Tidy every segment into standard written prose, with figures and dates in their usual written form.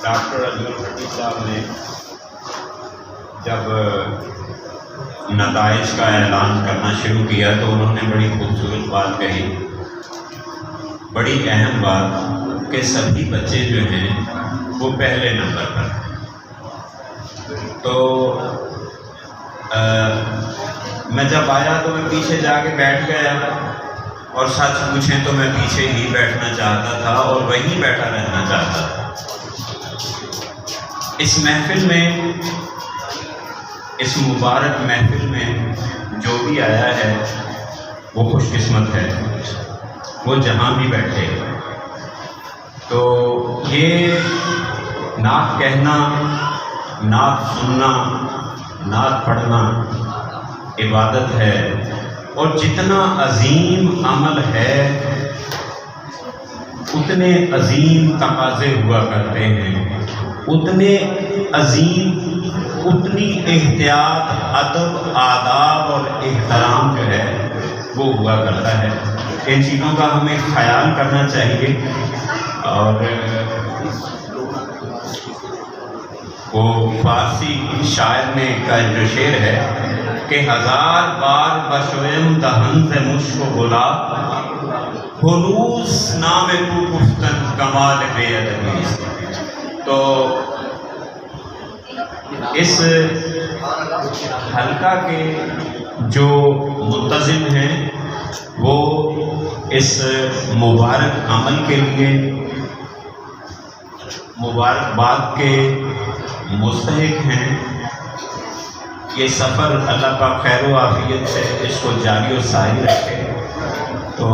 Doctor Ajmal بھٹی صاحب نے جب نتائج کا اعلان کرنا شروع کیا تو انہوں نے بڑی خوبصورت بات کہی، بڑی اہم بات، کہ سبھی بچے جو ہیں وہ پہلے نمبر پر ہیں۔ تو میں جب آیا تو میں پیچھے جا کے بیٹھ گیا، اور سچ پوچھیں تو میں پیچھے ہی بیٹھنا چاہتا تھا اور وہیں بیٹھا رہنا چاہتا تھا۔ اس محفل میں، اس مبارک محفل میں جو بھی آیا ہے وہ خوش قسمت ہے، وہ جہاں بھی بیٹھے۔ تو یہ نعت کہنا، نعت سننا، نعت پڑھنا عبادت ہے، اور جتنا عظیم عمل ہے اتنے عظیم تقاضے ہوا کرتے ہیں، اتنے عظیم، اتنی احتیاط، ادب، آداب اور احترام جو ہے وہ ہوا کرتا ہے۔ ان چیزوں کا ہمیں خیال کرنا چاہیے۔ اور وہ فارسی شاعر نے کا جو شعر ہے کہ ہزار بار بشویم دہن سے مشک و گلاب، ہنوز نام تو گفتن کمال بے ادبی۔ تو اس حلقہ کے جو منتظم ہیں وہ اس مبارک عمل کے لیے مبارکباد کے مستحق ہیں۔ یہ سفر اللہ کا خیر و عافیت سے اس کو جاری و ساری رکھے۔ تو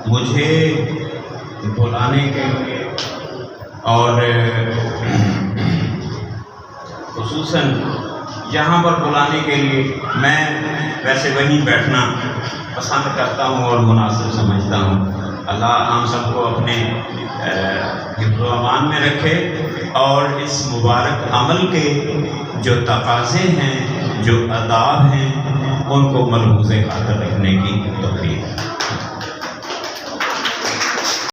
مجھے بلانے کے لیے اور خصوصاً یہاں پر بلانے کے لیے، میں ویسے وہیں بیٹھنا پسند کرتا ہوں اور مناسب سمجھتا ہوں۔ اللہ ہم سب کو اپنے حفظ و امان میں رکھے، اور اس مبارک عمل کے جو تقاضے ہیں، جو آداب ہیں، ان کو ملحوظ خاطر رکھنے کی توفیق۔